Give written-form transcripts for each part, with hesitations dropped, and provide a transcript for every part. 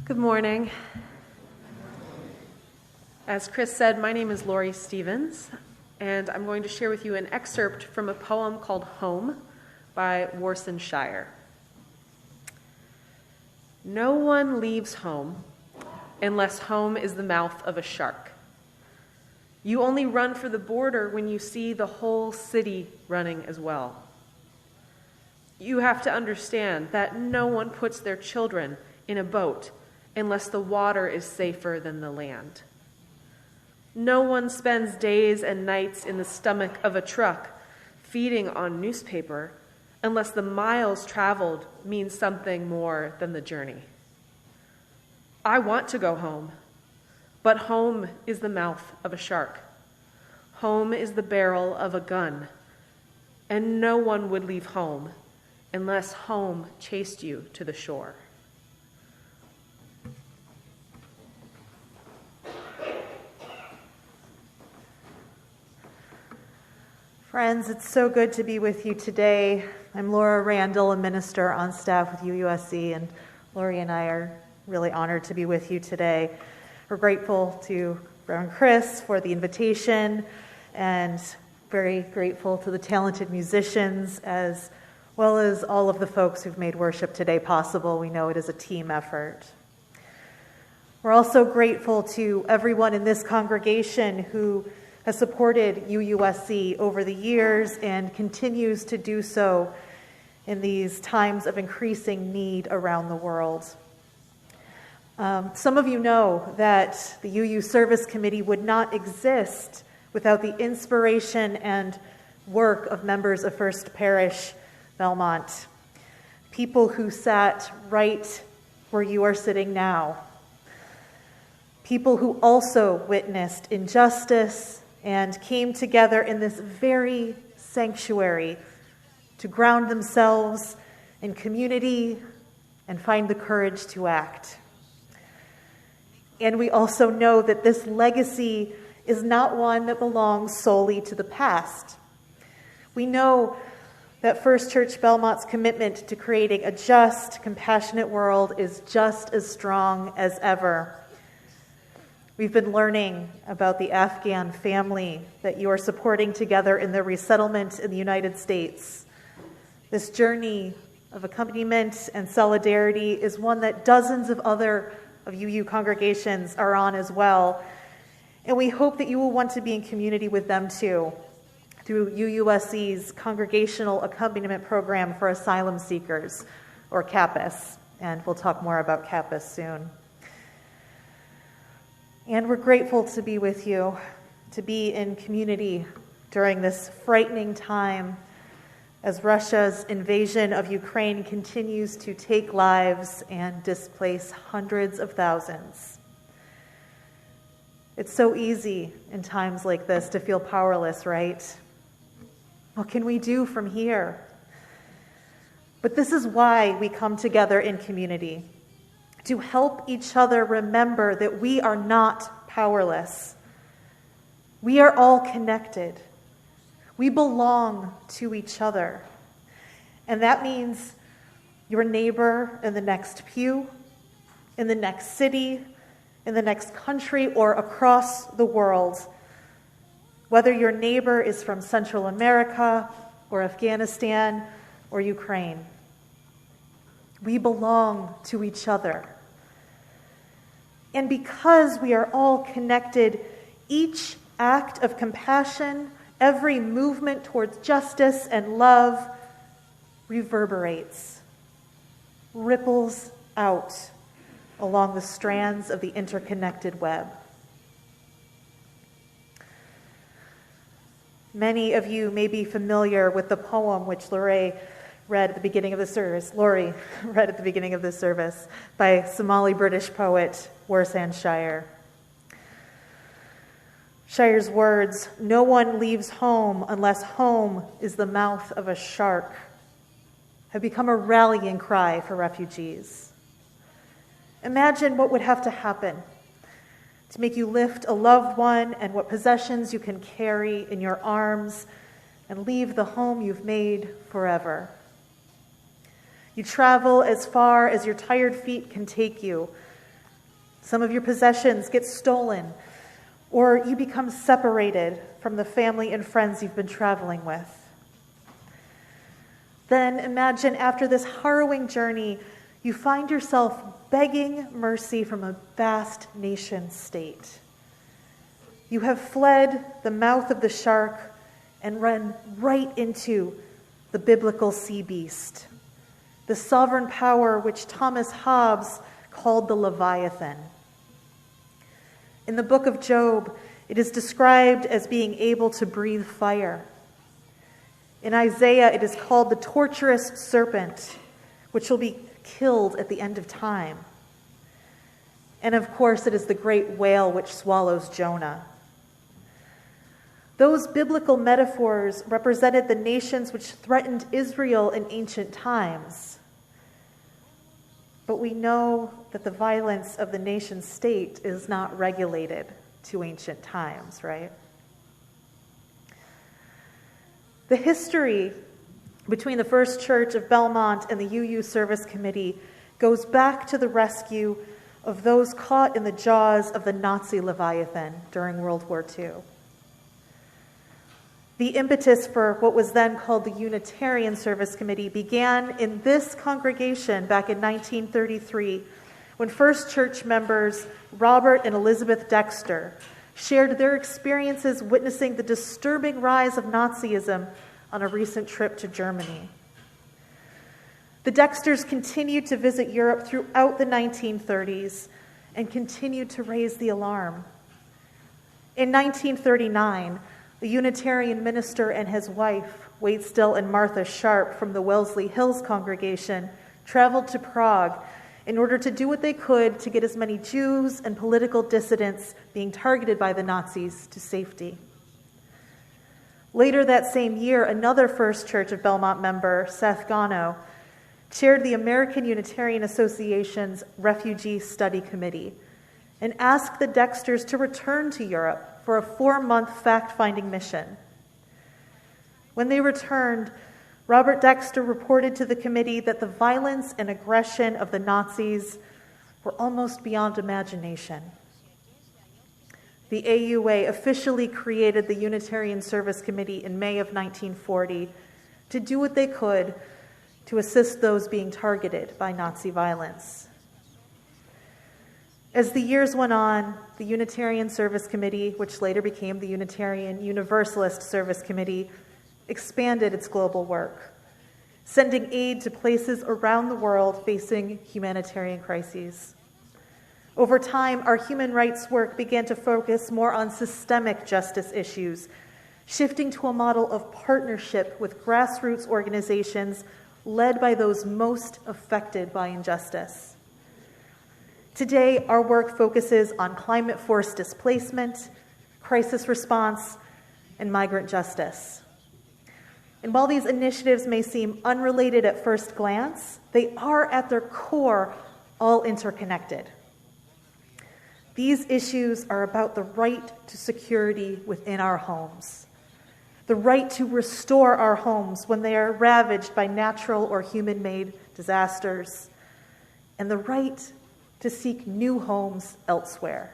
Good morning. As Chris said, my name is Lori Stevens, and I'm going to share with you an excerpt from a poem called Home by Warsan Shire. No one leaves home unless home is the mouth of a shark. You only run for the border when you see the whole city running as well. You have to understand that no one puts their children in a boat unless the water is safer than the land. No one spends days and nights in the stomach of a truck feeding on newspaper unless the miles traveled means something more than the journey. I want to go home, but home is the mouth of a shark. Home is the barrel of a gun, and no one would leave home unless home chased you to the shore. Friends, it's so good to be with you today. I'm Laura Randall, a minister on staff with UUSC, and Lori and I are really honored to be with you today. We're grateful to Reverend Chris for the invitation, and very grateful to the talented musicians, as well as all of the folks who've made worship today possible. We know it is a team effort. We're also grateful to everyone in this congregation who has supported UUSC over the years and continues to do so in these times of increasing need around the world. Some of you know that the UU Service Committee would not exist without the inspiration and work of members of First Parish Belmont, people who sat right where you are sitting now, people who also witnessed injustice and came together in this very sanctuary to ground themselves in community and find the courage to act. And we also know that this legacy is not one that belongs solely to the past. We know that First Church Belmont's commitment to creating a just, compassionate world is just as strong as ever. We've been learning about the Afghan family that you are supporting together in their resettlement in the United States. This journey of accompaniment and solidarity is one that dozens of other of UU congregations are on as well. And we hope that you will want to be in community with them too, through UUSC's Congregational Accompaniment Program for Asylum Seekers, or CAPAS. And we'll talk more about CAPAS soon. And we're grateful to be with you, to be in community during this frightening time as Russia's invasion of Ukraine continues to take lives and displace hundreds of thousands. It's so easy in times like this to feel powerless, right? What can we do from here? But this is why we come together in community, to help each other remember that we are not powerless. We are all connected. We belong to each other. And that means your neighbor in the next pew, in the next city, in the next country, or across the world. Whether your neighbor is from Central America or Afghanistan or Ukraine. We belong to each other. And because we are all connected, each act of compassion, every movement towards justice and love reverberates, ripples out along the strands of the interconnected web. Many of you may be familiar with the poem which Lori read at the beginning of the service by Somali British poet Warsan Shire. Shire's words, "No one leaves home unless home is the mouth of a shark," have become a rallying cry for refugees. Imagine what would have to happen to make you lift a loved one and what possessions you can carry in your arms and leave the home you've made forever. You travel as far as your tired feet can take you Some of your possessions get stolen, or you become separated from the family and friends you've been traveling with. Then imagine after this harrowing journey, you find yourself begging mercy from a vast nation state. You have fled the mouth of the shark and run right into the biblical sea beast, the sovereign power which Thomas Hobbes called the Leviathan. In the book of Job, it is described as being able to breathe fire. In Isaiah, it is called the torturous serpent, which will be killed at the end of time. And of course, it is the great whale which swallows Jonah. Those biblical metaphors represented the nations which threatened Israel in ancient times. But we know that the violence of the nation state is not regulated to ancient times, right? The history between the First Church of Belmont and the UU Service Committee goes back to the rescue of those caught in the jaws of the Nazi Leviathan during World War II. The impetus for what was then called the Unitarian Service Committee began in this congregation back in 1933, when First Church members Robert and Elizabeth Dexter shared their experiences witnessing the disturbing rise of Nazism on a recent trip to Germany. The Dexters continued to visit Europe throughout the 1930s and continued to raise the alarm. In 1939, a Unitarian minister and his wife, Wade Still and Martha Sharp from the Wellesley Hills congregation, traveled to Prague in order to do what they could to get as many Jews and political dissidents being targeted by the Nazis to safety. Later that same year, another First Church of Belmont member, Seth Gano, chaired the American Unitarian Association's Refugee Study Committee and asked the Dexters to return to Europe for a 4-month fact-finding mission. When they returned, Robert Dexter reported to the committee that the violence and aggression of the Nazis were almost beyond imagination. The AUA officially created the Unitarian Service Committee in May of 1940 to do what they could to assist those being targeted by Nazi violence. As the years went on, the Unitarian Service Committee, which later became the Unitarian Universalist Service Committee, expanded its global work, sending aid to places around the world facing humanitarian crises. Over time, our human rights work began to focus more on systemic justice issues, shifting to a model of partnership with grassroots organizations led by those most affected by injustice. Today, our work focuses on climate-forced displacement, crisis response, and migrant justice. And while these initiatives may seem unrelated at first glance, they are at their core all interconnected. These issues are about the right to security within our homes, the right to restore our homes when they are ravaged by natural or human-made disasters, and the right to seek new homes elsewhere.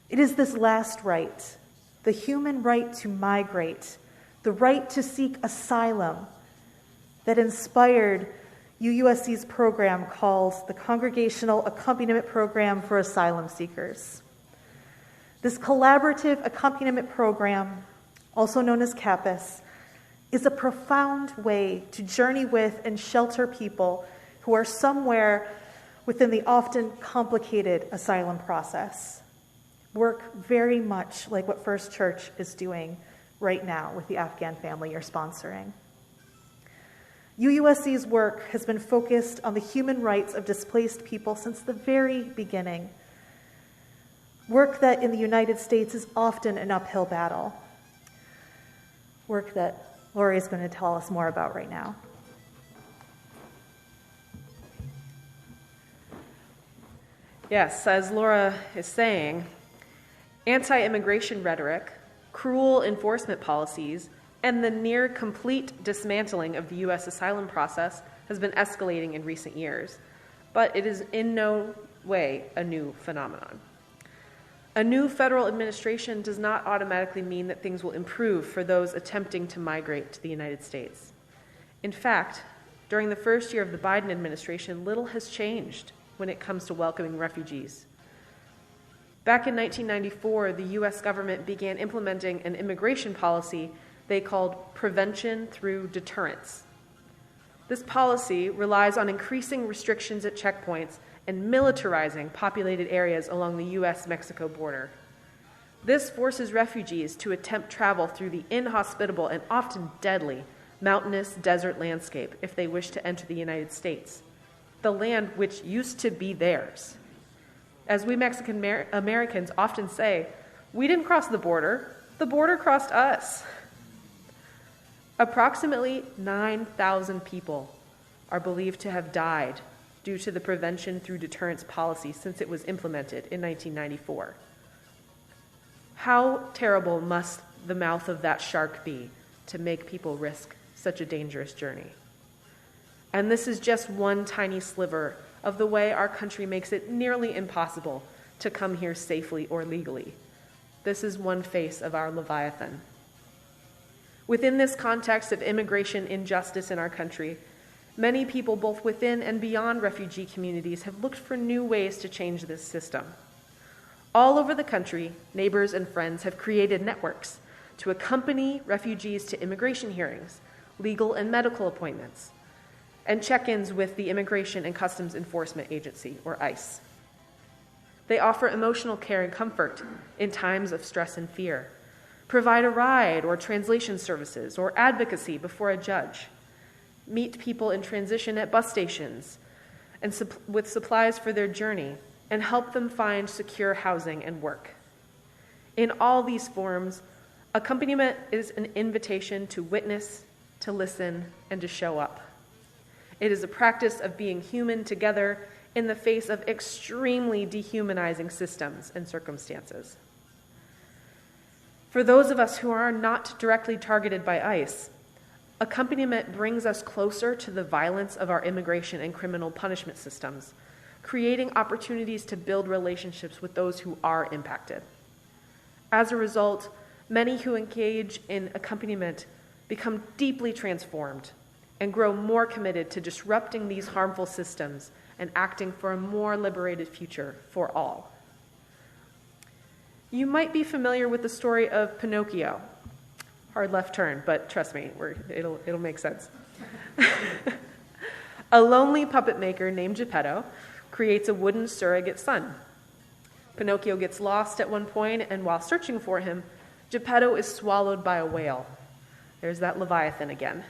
It is this last right, the human right to migrate, the right to seek asylum, that inspired UUSC's program called the Congregational Accompaniment Program for Asylum Seekers. This collaborative accompaniment program, also known as CAPAS, is a profound way to journey with and shelter people who are somewhere within the often complicated asylum process. Work very much like what First Church is doing right now with the Afghan family you're sponsoring. UUSC's work has been focused on the human rights of displaced people since the very beginning. Work that in the United States is often an uphill battle. Work that Lori is going to tell us more about right now. Yes, as Laura is saying, anti-immigration rhetoric, cruel enforcement policies, and the near complete dismantling of the U.S. asylum process has been escalating in recent years. but it is in no way a new phenomenon. A new federal administration does not automatically mean that things will improve for those attempting to migrate to the United States. In fact, during the first year of the Biden administration, little has changed when it comes to welcoming refugees. Back in 1994, the U.S. government began implementing an immigration policy they called prevention through deterrence. This policy relies on increasing restrictions at checkpoints and militarizing populated areas along the U.S.-Mexico border. This forces refugees to attempt travel through the inhospitable and often deadly mountainous desert landscape if they wish to enter the United States, the land which used to be theirs. As we Mexican Americans often say, we didn't cross the border crossed us. Approximately 9,000 people are believed to have died due to the prevention through deterrence policy since it was implemented in 1994. How terrible must the mouth of that shark be to make people risk such a dangerous journey? And this is just one tiny sliver of the way our country makes it nearly impossible to come here safely or legally. This is one face of our Leviathan. Within this context of immigration injustice in our country, many people, both within and beyond refugee communities, have looked for new ways to change this system. All over the country, neighbors and friends have created networks to accompany refugees to immigration hearings, legal and medical appointments, and check-ins with the Immigration and Customs Enforcement Agency, or ICE. They offer emotional care and comfort in times of stress and fear, provide a ride or translation services or advocacy before a judge, meet people in transition at bus stations and with supplies for their journey, and help them find secure housing and work. In all these forms, accompaniment is an invitation to witness, to listen, and to show up. It is a practice of being human together in the face of extremely dehumanizing systems and circumstances. For those of us who are not directly targeted by ICE, accompaniment brings us closer to the violence of our immigration and criminal punishment systems, creating opportunities to build relationships with those who are impacted. As a result, many who engage in accompaniment become deeply transformed and grow more committed to disrupting these harmful systems and acting for a more liberated future for all. You might be familiar with the story of Pinocchio. Hard left turn, but trust me, it'll make sense. A lonely puppet maker named Geppetto creates a wooden surrogate son. Pinocchio gets lost at one point, and while searching for him, Geppetto is swallowed by a whale. There's that Leviathan again.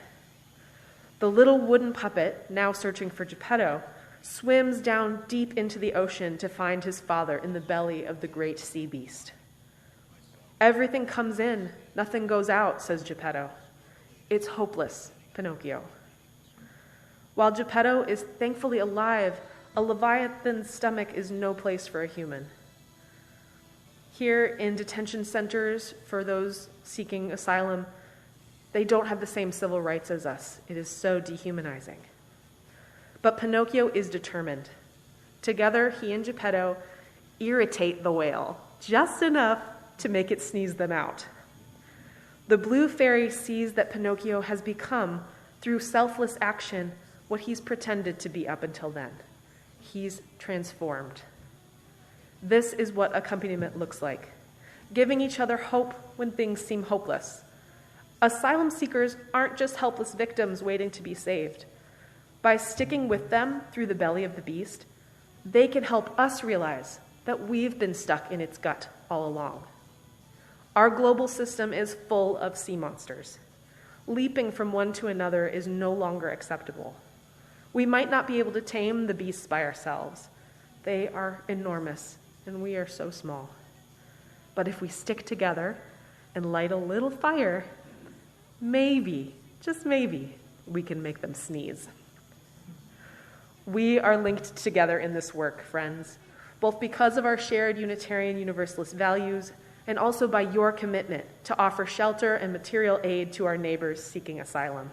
The little wooden puppet, now searching for Geppetto, swims down deep into the ocean to find his father in the belly of the great sea beast. Everything comes in, nothing goes out, says Geppetto. It's hopeless, Pinocchio. While Geppetto is thankfully alive, a Leviathan's stomach is no place for a human. Here in detention centers for those seeking asylum, they don't have the same civil rights as us. It is so dehumanizing. But Pinocchio is determined. Together, he and Geppetto irritate the whale, just enough to make it sneeze them out. The blue fairy sees that Pinocchio has become, through selfless action, what he's pretended to be up until then. He's transformed. This is what accompaniment looks like, giving each other hope when things seem hopeless. Asylum seekers aren't just helpless victims waiting to be saved. By sticking with them through the belly of the beast, they can help us realize that we've been stuck in its gut all along. Our global system is full of sea monsters. Leaping from one to another is no longer acceptable. We might not be able to tame the beasts by ourselves. They are enormous, and we are so small. But if we stick together and light a little fire, maybe, just maybe, we can make them sneeze. We are linked together in this work, friends, both because of our shared Unitarian Universalist values and also by your commitment to offer shelter and material aid to our neighbors seeking asylum.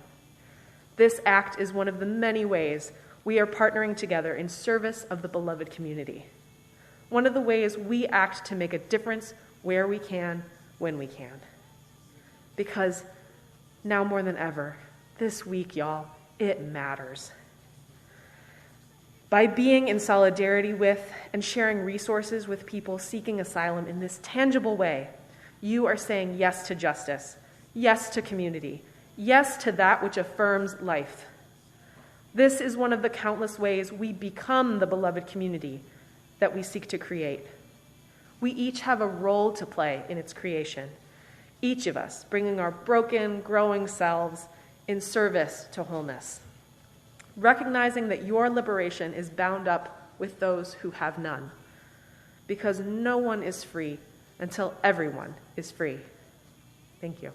This act is one of the many ways we are partnering together in service of the beloved community. One of the ways we act to make a difference where we can, when we can. Because now more than ever, this week, y'all, it matters. By being in solidarity with and sharing resources with people seeking asylum in this tangible way, you are saying yes to justice, yes to community, yes to that which affirms life. This is one of the countless ways we become the beloved community that we seek to create. We each have a role to play in its creation, each of us bringing our broken, growing selves in service to wholeness, recognizing that your liberation is bound up with those who have none, because no one is free until everyone is free. Thank you.